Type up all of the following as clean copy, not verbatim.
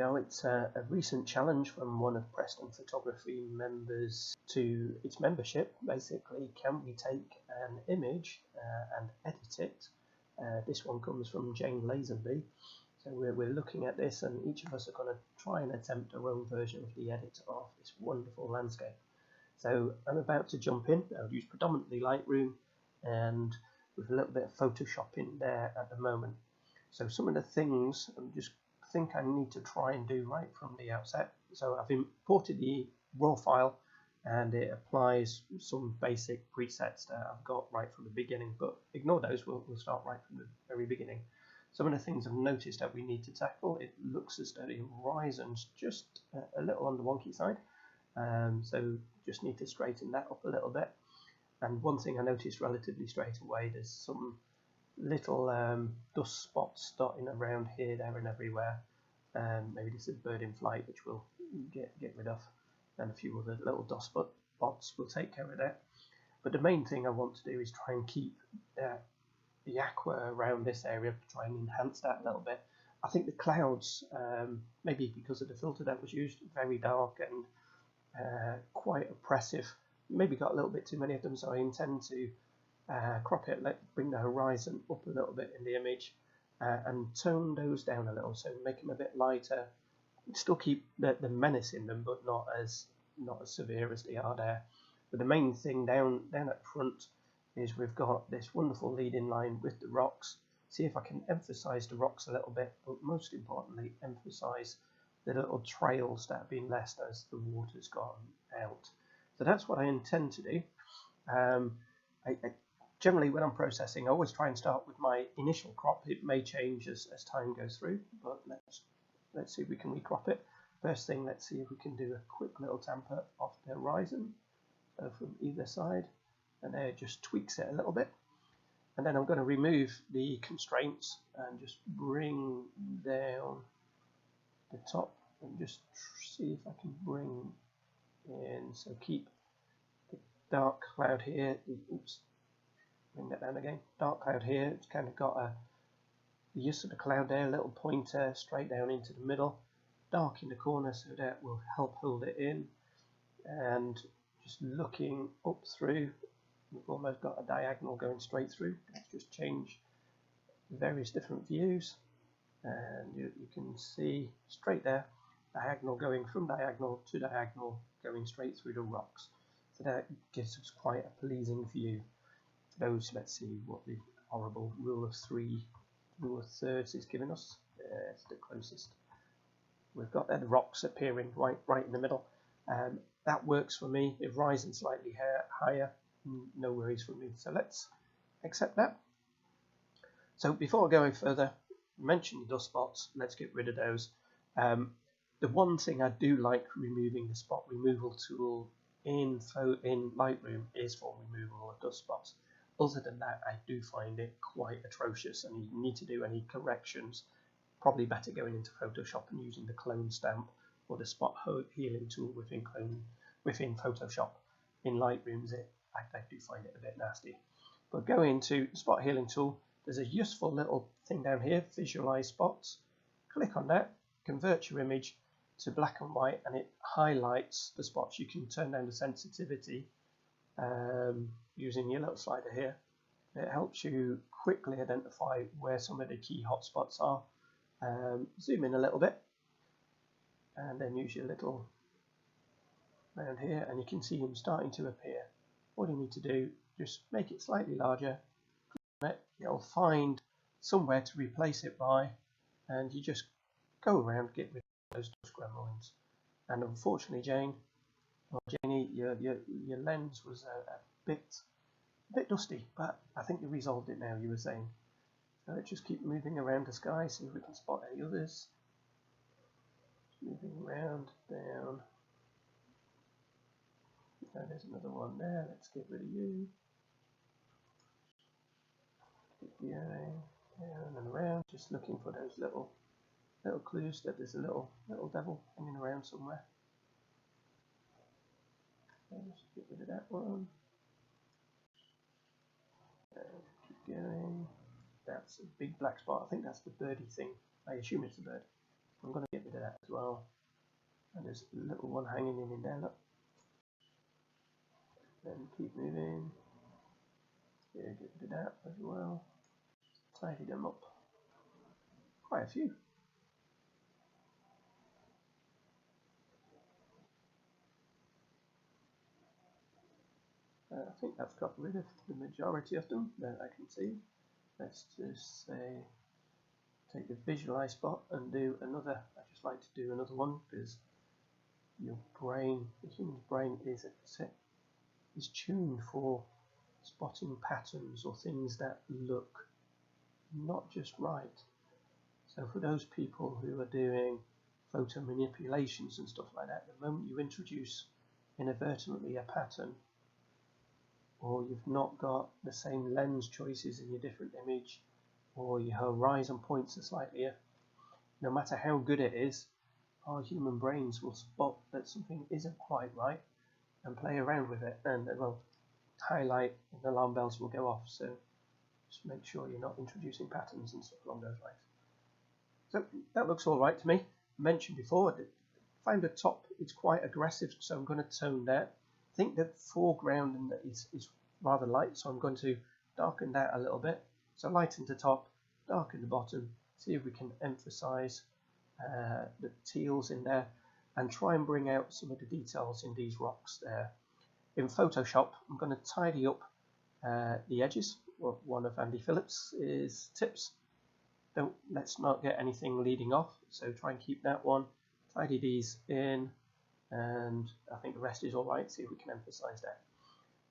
go, it's a recent challenge from one of Preston Photography members to its membership. Basically, can we take an image and edit it? This one comes from Jeanie Lazenby. So we're looking at this, and each of us are going to try and attempt our own version of the edit of this wonderful landscape. So I'm about to jump in. I'll use predominantly Lightroom and with a little bit of Photoshop in there at the moment. So some of the things I just think I need to try and do right from the outset. So I've imported the raw file, and it applies some basic presets that I've got right from the beginning, but ignore those, we'll start right from the very beginning. Some of the things I've noticed that we need to tackle, it looks as though the horizon's just a little on the wonky side, so just need to straighten that up a little bit. And one thing I noticed relatively straight away, there's some little dust spots dotting around here, there and everywhere. Maybe this is a bird in flight, which we'll get rid of, and a few other little dust spots will take care of that. But the main thing I want to do is try and keep the aqua around this area, try and enhance that a little bit. I think the clouds, maybe because of the filter that was used, very dark and quite oppressive. Maybe got a little bit too many of them, so I intend to crop it, bring the horizon up a little bit in the image, and tone those down a little, so make them a bit lighter. Still keep the menace in them, but not as severe as they are there. But the main thing down at front is we've got this wonderful leading line with the rocks. See if I can emphasize the rocks a little bit, but most importantly emphasize the little trails that have been left as the water's gone out. So that's what I intend to do. Generally, when I'm processing, I always try and start with my initial crop. It may change as time goes through, but let's see if we can recrop it. First thing, let's see if we can do a quick little tamper of the horizon, so from either side, and there it just tweaks it a little bit. And then I'm going to remove the constraints and just bring down the top and just see if I can bring in, so keep the dark cloud here. Oops. Bring that down again. Dark cloud here. It's kind of got the use of the cloud there, a little pointer straight down into the middle. Dark in the corner, so that will help hold it in. And just looking up through, we've almost got a diagonal going straight through. Let's just change various different views, and you can see straight there, diagonal going from diagonal to diagonal, going straight through the rocks. So that gives us quite a pleasing view. Those, let's see what the horrible rule of thirds is giving us. It's the closest. We've got the rocks appearing right in the middle. That works for me. If rising slightly higher, no worries for me. So let's accept that. So before I go any further, mention the dust spots. Let's get rid of those. The one thing I do like removing the spot removal tool in Lightroom is for removal of dust spots. Other than that, I do find it quite atrocious, and you need to do any corrections, probably better going into Photoshop and using the clone stamp or the spot healing tool within Photoshop. In Lightroom, I do find it a bit nasty. But go into the spot healing tool. There's a useful little thing down here, visualize spots. Click on that, convert your image to black and white, and it highlights the spots. You can turn down the sensitivity using your little slider here. It helps you quickly identify where some of the key hotspots are. Zoom in a little bit, and then use your little round here, and you can see them starting to appear. All you need to do, just make it slightly larger. You'll find somewhere to replace it by, and you just go around, get rid of those dust gremlins. And unfortunately, Jeanie, your lens was a bit dusty, but I think you resolved it now, you were saying. So let's just keep moving around the sky, see if we can spot any others. Moving around, down. And there's another one there. Let's get rid of you. Keep going down and around, just looking for those little clues that there's a little devil hanging around somewhere. Let's get rid of that one. Keep going. That's a big black spot. I think that's the birdie thing. I assume it's a bird. I'm going to get rid of that as well. And there's a little one hanging in there, look. Then keep moving. Yeah, get rid of that as well. Tidy them up. Quite a few. I think that's got rid of the majority of them that I can see. Let's just say take the visualize spot and do another. I just like to do another one because your brain, the human brain, is tuned for spotting patterns or things that look not just right. So for those people who are doing photo manipulations and stuff like that, the moment you introduce inadvertently a pattern, or you've not got the same lens choices in your different image, or your horizon points are slightly off, no matter how good it is, our human brains will spot that something isn't quite right and play around with it, and it will highlight and the alarm bells will go off. So just make sure you're not introducing patterns and stuff along those lines. So that looks all right to me. I mentioned before, find the top, it's quite aggressive, so I'm going to tone that. I think the foreground is rather light, so I'm going to darken that a little bit. So lighten the top, darken the bottom, see if we can emphasize the teals in there, and try and bring out some of the details in these rocks there. In Photoshop, I'm going to tidy up the edges. Well, one of Andy Phillips's tips. Let's not get anything leading off, so try and keep that one. Tidy these in, and I think the rest is all right. See if we can emphasize that.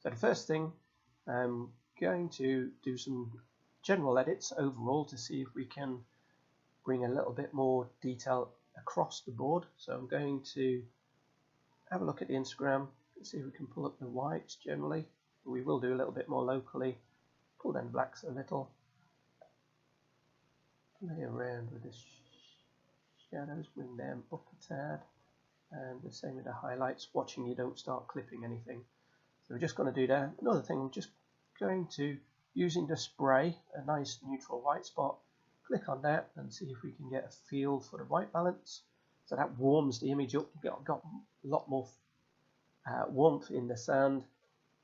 So the first thing, I'm going to do some general edits overall to see if we can bring a little bit more detail across the board. So I'm going to have a look at the Instagram, see if we can pull up the whites generally. We will do a little bit more locally. Pull down the blacks a little. Play around with the shadows, bring them up a tad. And the same with the highlights, watching you don't start clipping anything. So we're just going to do that. Another thing, I'm just going to, using the spray, a nice neutral white spot, click on that and see if we can get a feel for the white balance. So that warms the image up. You've got a lot more warmth in the sand.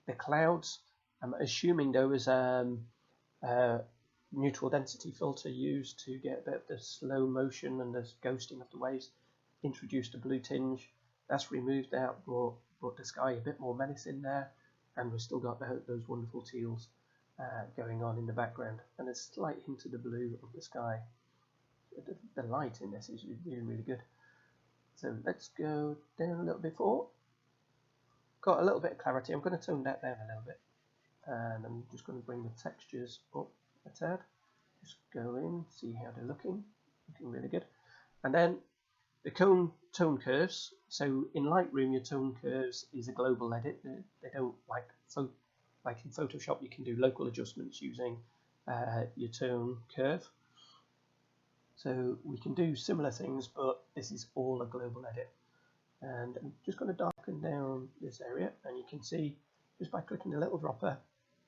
The clouds, I'm assuming there was a neutral density filter used to get a bit of the slow motion and the ghosting of the waves, introduced a blue tinge. That's removed out, brought the sky a bit more menace in there, and we've still got those wonderful teals going on in the background, and a slight hint of the blue of the sky. The light in this is really, really good. So let's go down a little bit more. Got a little bit of clarity. I'm going to tone that down a little bit, and I'm just going to bring the textures up a tad. Just go in, see how they're looking really good. And then the tone curves. So in Lightroom, your tone curves is a global edit. They don't like in Photoshop, you can do local adjustments using your tone curve. So we can do similar things, but this is all a global edit. And I'm just going to darken down this area, and you can see just by clicking the little dropper,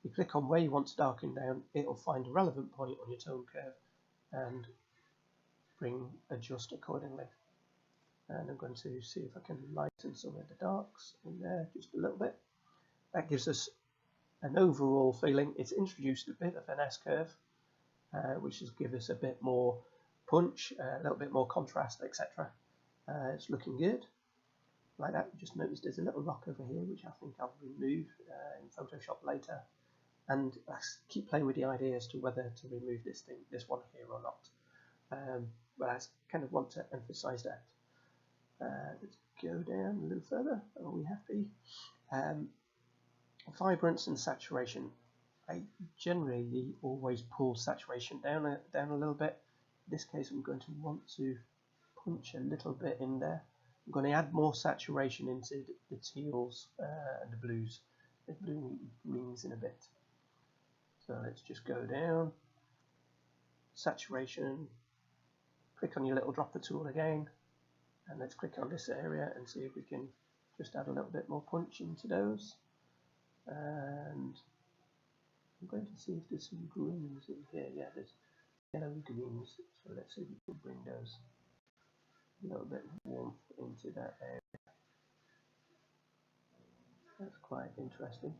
you click on where you want to darken down, it'll find a relevant point on your tone curve and adjust accordingly. And I'm going to see if I can lighten some of the darks in there just a little bit. That gives us an overall feeling. It's introduced a bit of an S-curve, which has given us a bit more punch, a little bit more contrast, etc. It's looking good. Like that, just noticed there's a little rock over here, which I think I'll remove in Photoshop later. And I keep playing with the idea as to whether to remove this one here or not. But I kind of want to emphasize that. Let's go down a little further. Are we happy? Vibrance and saturation. I generally always pull saturation down a little bit. In this case, I'm going to want to punch a little bit in there. I'm going to add more saturation into the teals and the blues, the blue greens in a bit. So let's just go down. Saturation. Click on your little dropper tool again. And let's click on this area and see if we can just add a little bit more punch into those. And I'm going to see if there's some greens in here. Yeah, there's yellow greens. So let's see if we can bring those a little bit of warmth into that area. That's quite interesting.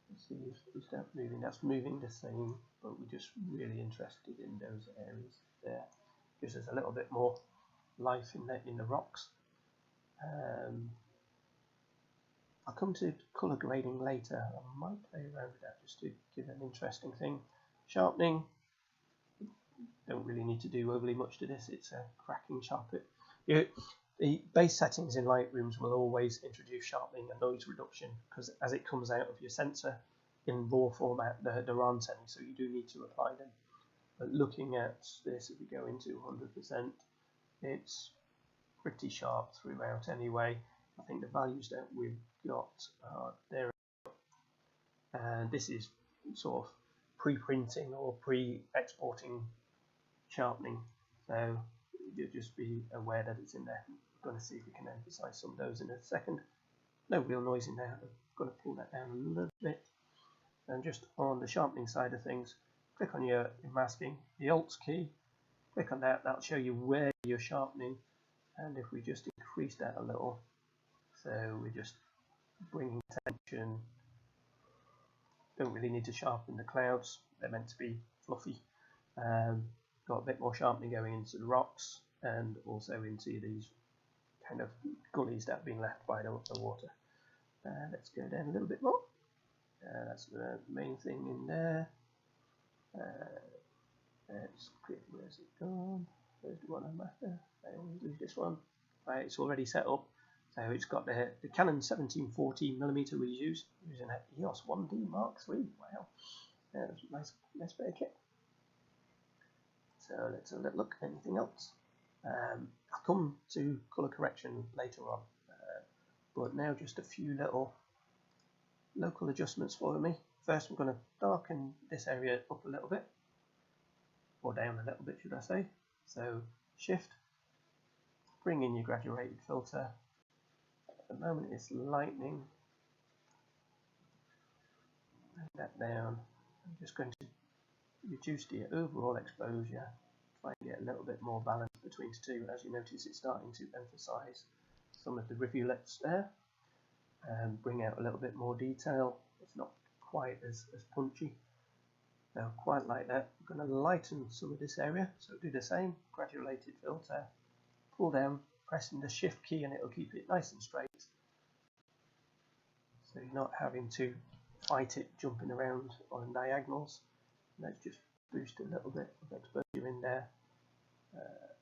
Let's see if that moving. That's moving the same, but we're just really interested in those areas there. Gives us a little bit more life in the rocks. I'll come to colour grading later. I might play around with that just to give an interesting thing. Sharpening, don't really need to do overly much to this. It's a cracking sharpen. The base settings in Lightrooms will always introduce sharpening and noise reduction because as it comes out of your sensor in raw format, there aren't any, so you do need to apply them. But looking at this, if we go into 100%, it's pretty sharp throughout anyway. I think the values that we've got are there, and this is sort of pre-printing or pre-exporting sharpening, so you'll just be aware that it's in there. I'm going to see if we can emphasize some of those in a second. No real noise in there. I'm going to pull that down a little bit. And just on the sharpening side of things, click on your masking, the Alt key, click on that, that'll show you where you're sharpening. And if we just increase that a little, so we're just bringing tension, don't really need to sharpen the clouds, they're meant to be fluffy. Got a bit more sharpening going into the rocks and also into these kind of gullies that have been left by the water. Let's go down a little bit more. That's the main thing in there. Let's click, where's it gone? Where's the one I'm after? I always lose this one. Right, it's already set up. So it's got the Canon 17-14mm we use, using an EOS 1D Mark III. Wow, that's a nice bit of kit. So let's have a little look. Anything else? I'll come to colour correction later on, but now just a few little local adjustments for me. First, I'm going to darken this area up a little bit, or down a little bit, should I say. So Shift, bring in your graduated filter. At the moment it's lightning. Bring that down. I'm just going to reduce the overall exposure, try and get a little bit more balance between the two. As you notice, it's starting to emphasize some of the rivulets there and bring out a little bit more detail. It's not quite as punchy. So quite like that. I'm going to lighten some of this area, so do the same, graduated filter, pull down, pressing the Shift key, and it'll keep it nice and straight, so you're not having to fight it jumping around on diagonals. Let's just boost a little bit of exposure in there.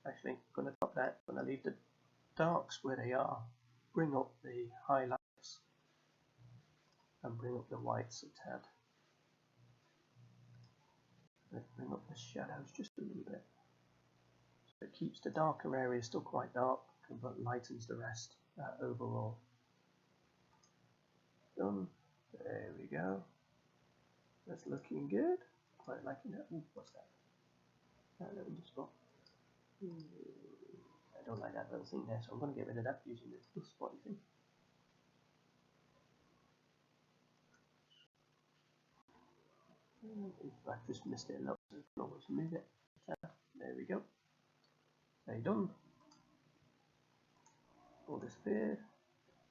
Actually, I'm going to drop that. I'm going to leave the darks where they are, bring up the highlights, and bring up the whites a tad. Let's bring up the shadows just a little bit. So it keeps the darker areas still quite dark, but lightens the rest overall. Done. There we go. That's looking good. Quite liking that. Ooh, what's that? That little spot. I don't like that little thing there, so I'm going to get rid of that using this little spotty thing. I've just missed it a lot, so I can always move it. There we go. There you done. All disappeared.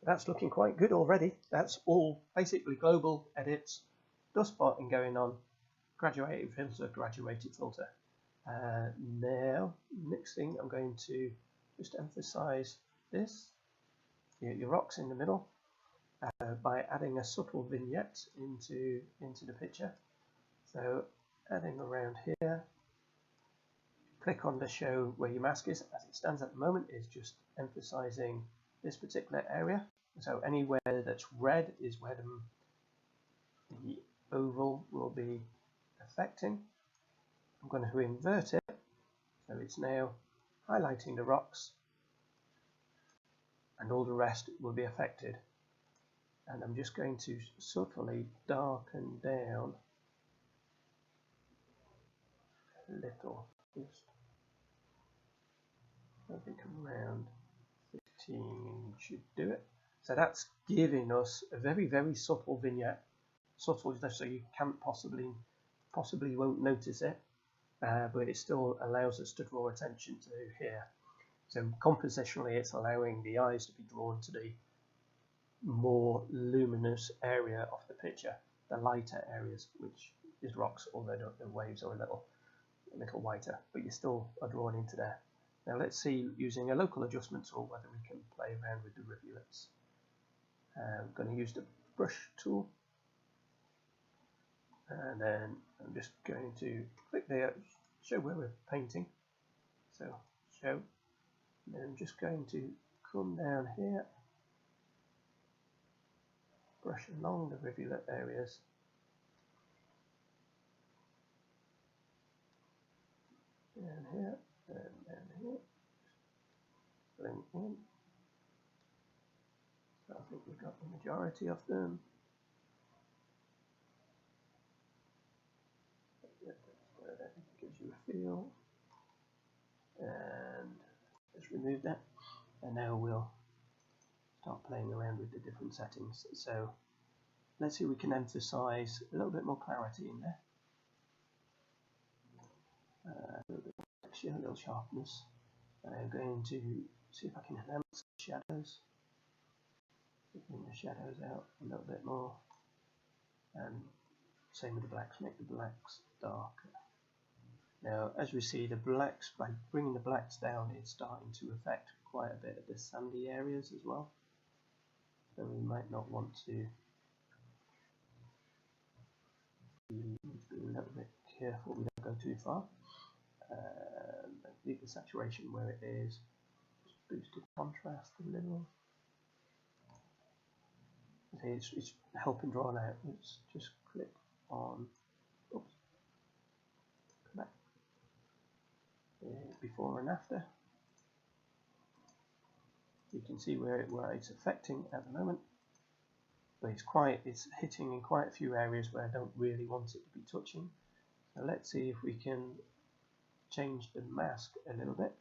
That's looking quite good already. That's all basically global edits, dust spotting going on, graduated filter. Now, next thing, I'm going to just emphasize this, your rocks in the middle, by adding a subtle vignette into the picture. So adding around here, click on the show where your mask is. As it stands at the moment, is just emphasizing this particular area. So anywhere that's red is where the oval will be affecting. I'm going to invert it, so it's now highlighting the rocks and all the rest will be affected. And I'm just going to subtly darken down a little, just I think around 15 should do it. So that's giving us a very, very subtle vignette, subtle so you can't possibly won't notice it, but it still allows us to draw attention to here. So compositionally, it's allowing the eyes to be drawn to the more luminous area of the picture, the lighter areas, which is rocks, although the waves are a little whiter, but you still are drawn into there. Now let's see, using a local adjustment tool, whether we can play around with the rivulets. I'm going to use the brush tool, and then I'm just going to click there, show where we're painting. So show, and then I'm just going to come down here, brush along the rivulet areas. Down here, and down here, blend in. So I think we've got the majority of them. That gives you a feel. And just remove that. And now we'll start playing around with the different settings. So let's see if we can emphasize a little bit more clarity in there. A little bit more texture, a little sharpness. And I'm going to see if I can enhance the shadows. Bring the shadows out a little bit more. And same with the blacks, make the blacks darker. Now, as we see, the blacks, by bringing the blacks down, it's starting to affect quite a bit of the sandy areas as well. So we might not want to be a little bit careful we don't go too far. Leave the saturation where it is. Just boost the contrast a little. It's helping drawn out. Let's just click on. Oops. Come back. Before and after. You can see where it's affecting at the moment, but it's hitting in quite a few areas where I don't really want it to be touching. So let's see if we can change the mask a little bit.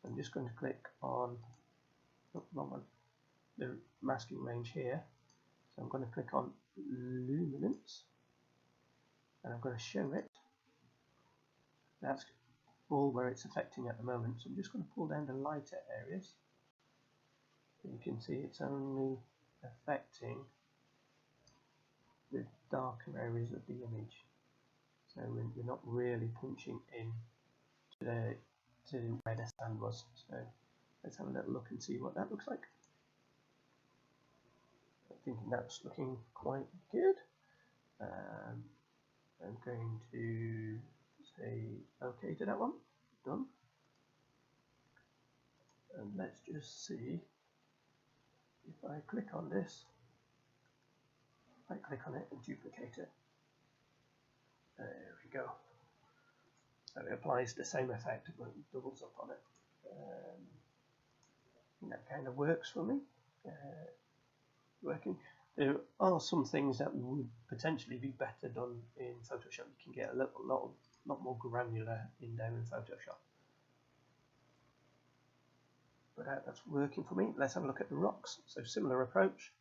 So I'm just going to click on the masking range here. So I'm going to click on luminance, and I'm going to show it. That's all where it's affecting at the moment. So I'm just going to pull down the lighter areas. You can see it's only affecting the darker areas of the image. So we're not really punching in to where the sand was. So let's have a little look and see what that looks like. I'm thinking that's looking quite good. I'm going to say OK to that one. Done. And let's just see if I click on this. I click on it and duplicate it. There we go. So it applies the same effect but doubles up on it. And that kind of works for me. Working. There are some things that would potentially be better done in Photoshop. You can get a lot more granular in there in Photoshop. But that's working for me. Let's have a look at the rocks. So similar approach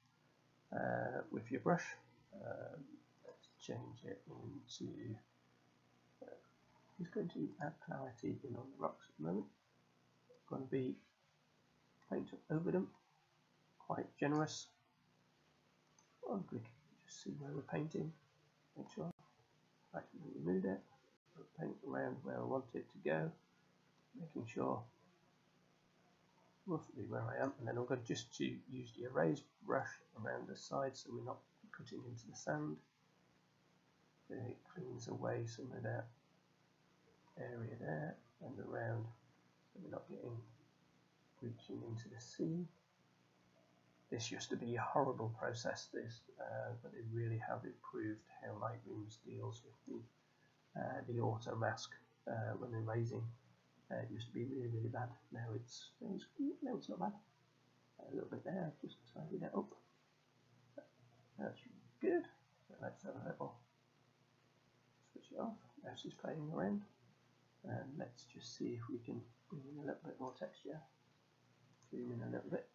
with your brush. Let's change it into. Just going to add clarity in on the rocks at the moment. Going to be paint over them, quite generous. One click, just see where we're painting. Make sure I can remove it. Paint around where I want it to go, making sure roughly where I am, and then I'm going just to use the erase brush around the side so we're not cutting into the sand. So it cleans away some of that area there and around, so we're not reaching into the sea. This used to be a horrible process, but they really have improved how Lightroom deals with the auto mask when erasing. It used to be really bad. Now it's not bad. A little bit there, just tidy that up. That's good. So let's have a little switch it off. Now she's playing around, and let's just see if we can bring in a little bit more texture. Zoom in a little bit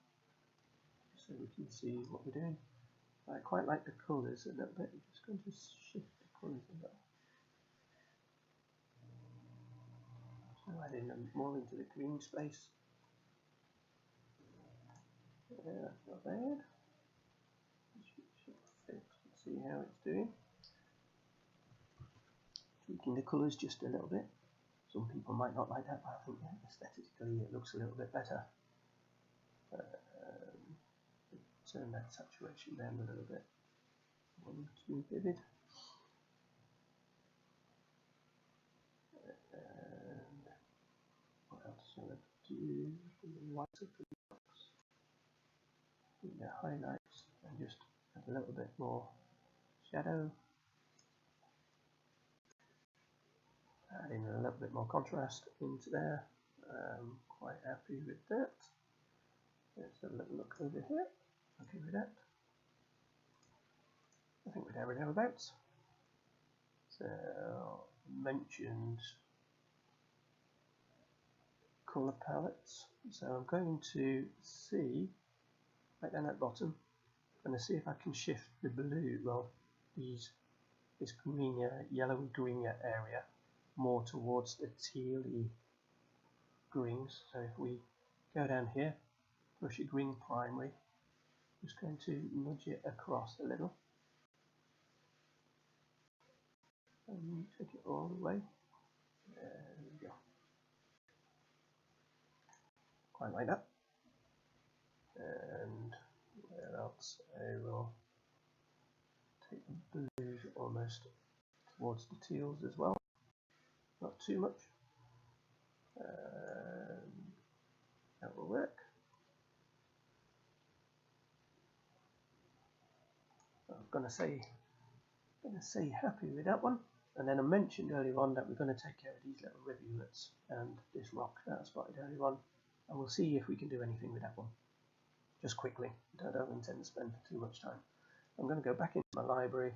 so we can see what we're doing. I quite like the colours a little bit. I'm just going to shift the colours a little. So adding them more into the green space. Yeah, not bad. Let's see how it's doing. Tweaking the colours just a little bit. Some people might not like that, but I think aesthetically it looks a little bit better. Turn that saturation down a little bit. One too vivid. And what else shall I do? Light up the box. The highlights and just add a little bit more shadow. Adding a little bit more contrast into there. Quite happy with that. Let's have a little look over here. Okay with that. I think we're there or thereabouts. So mentioned colour palettes. So I'm going to see right down at the bottom. I'm going to see if I can shift the blue. Well, this greenier, yellowy greenier area more towards the tealy greens. So if we go down here, brush a green primary, just going to nudge it across a little and take it all the way. There we go. Quite like that. And where else? I will take the blues almost towards the teals as well. Not too much. That will work. I'm going to say happy with that one. And then I mentioned earlier on that we're going to take care of these little rivulets and this rock that I spotted earlier on, and we'll see if we can do anything with that one. Just quickly, I don't intend to spend too much time. I'm going to go back into my library,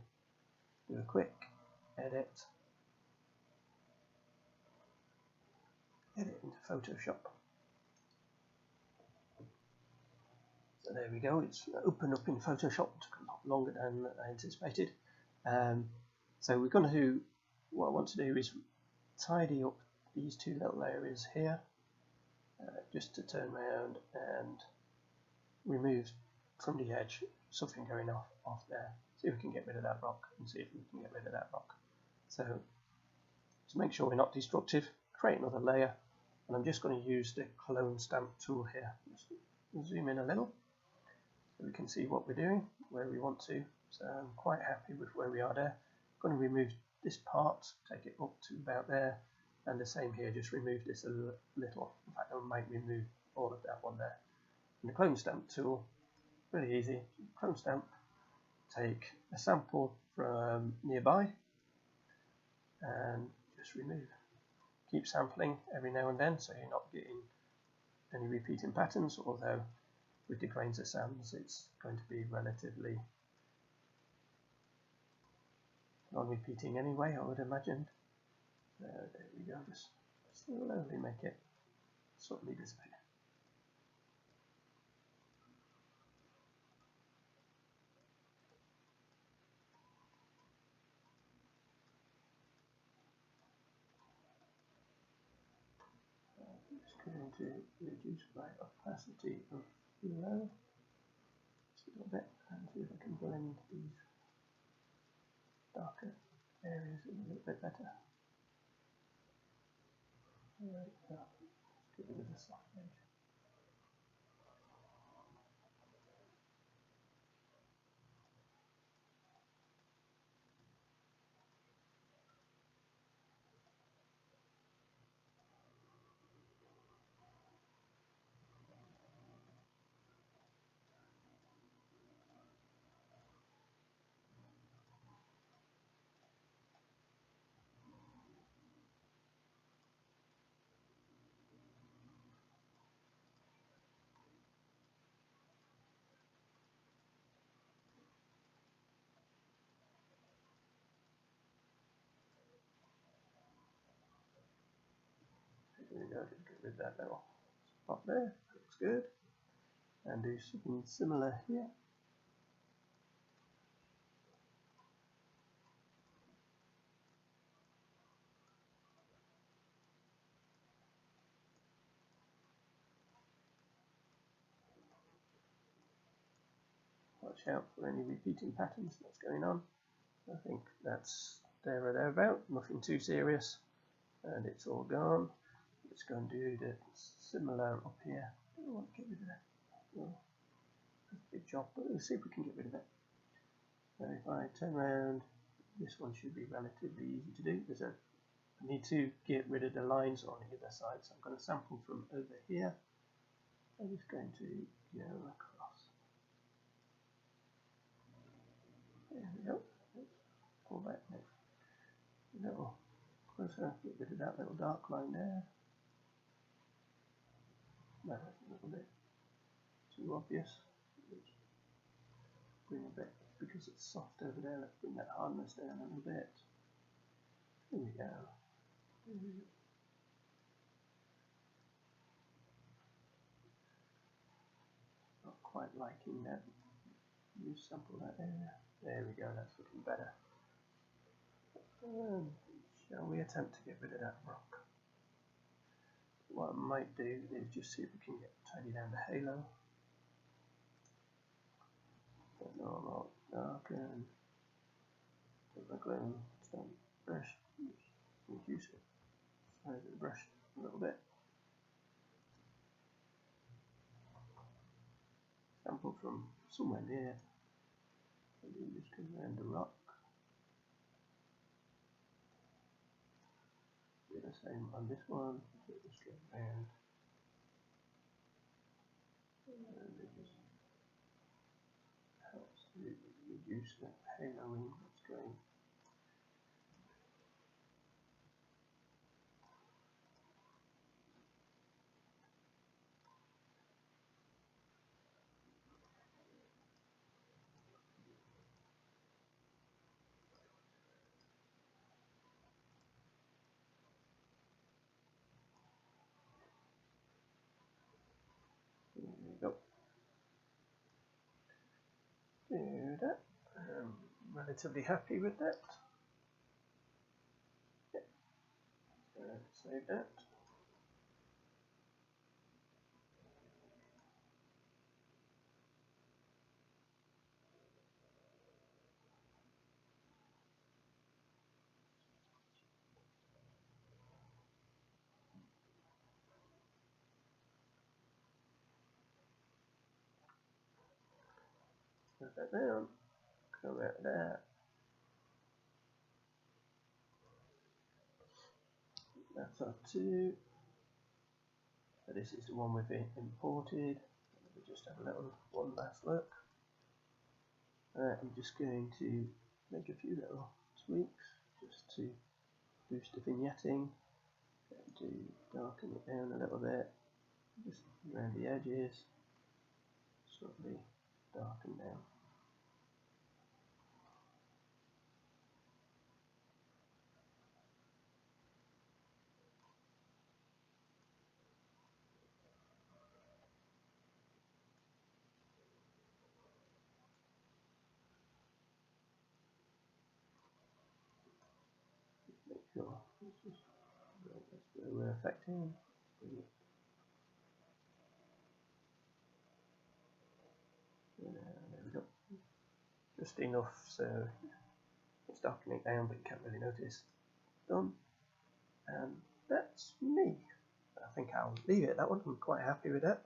do a quick edit into Photoshop. So there we go, it's opened up in Photoshop. It took a lot longer than I anticipated. So we're going to do, what I want to do is tidy up these two little areas here, just to turn around and remove from the edge something going off there. See if we can get rid of that rock and see if we can get rid of that rock. So to make sure we're not destructive, create another layer, and I'm just going to use the clone stamp tool here. Just zoom in a little so we can see what we're doing, where we want to. So I'm quite happy with where we are there. I'm going to remove this part, take it up to about there, and the same here, just remove this a little. In fact, I might remove all of that one there. And the clone stamp tool, really easy. Clone stamp, take a sample from nearby and just remove. Keep sampling every now and then so you're not getting any repeating patterns, although with the grains of sands it's going to be relatively non-repeating anyway, I would imagine. There we go, just slowly make it subtly disappear. Just going to reduce my opacity of below just a little bit and see if I can blend these darker areas a little bit better. There we go. Get rid of the soft edge. There we go, just get rid of that little spot there, looks good. And do something similar here. watch out for any repeating patterns that's going on. I think that's there or thereabout, nothing too serious, and it's all gone. Let's go and do the similar up here. I don't want to get rid of that. Well, that's a big job, but let's see if we can get rid of it. So if I turn around, this one should be relatively easy to do. I need to get rid of the lines on either side, so I'm going to sample from over here. I'm just going to go across. There we go. Let's pull that a little closer, get rid of that little dark line there. No, that's a little bit too obvious. Let's bring a bit, because it's soft over there, let's bring that hardness down a little bit. There we go. Not quite liking that. You sample that area. There we go, that's looking better. Shall we attempt to get rid of that rock? What I might do is just see if we can get tidy down the halo. Don't know about darken. Put my glue on brush. Reduce it. Size of the brush a little bit. Sample from somewhere near. And then just come around the rock. Do the same on this one. So just go around. And it just helps to reduce that haloing that's going. There we go. Do that. I'm relatively happy with that. Yeah. Save that. Put that down. Come out of that. That's up to. So this is the one we've imported. We'll just have a little one last look. I'm just going to make a few little tweaks just to boost the vignetting. To darken it down a little bit, just around the edges, slightly darken down. Make sure that's where we're affecting. There we go. Just enough so it's darkening down, but you can't really notice. Done. And that's me. I think I'll leave it at that one. I'm quite happy with that.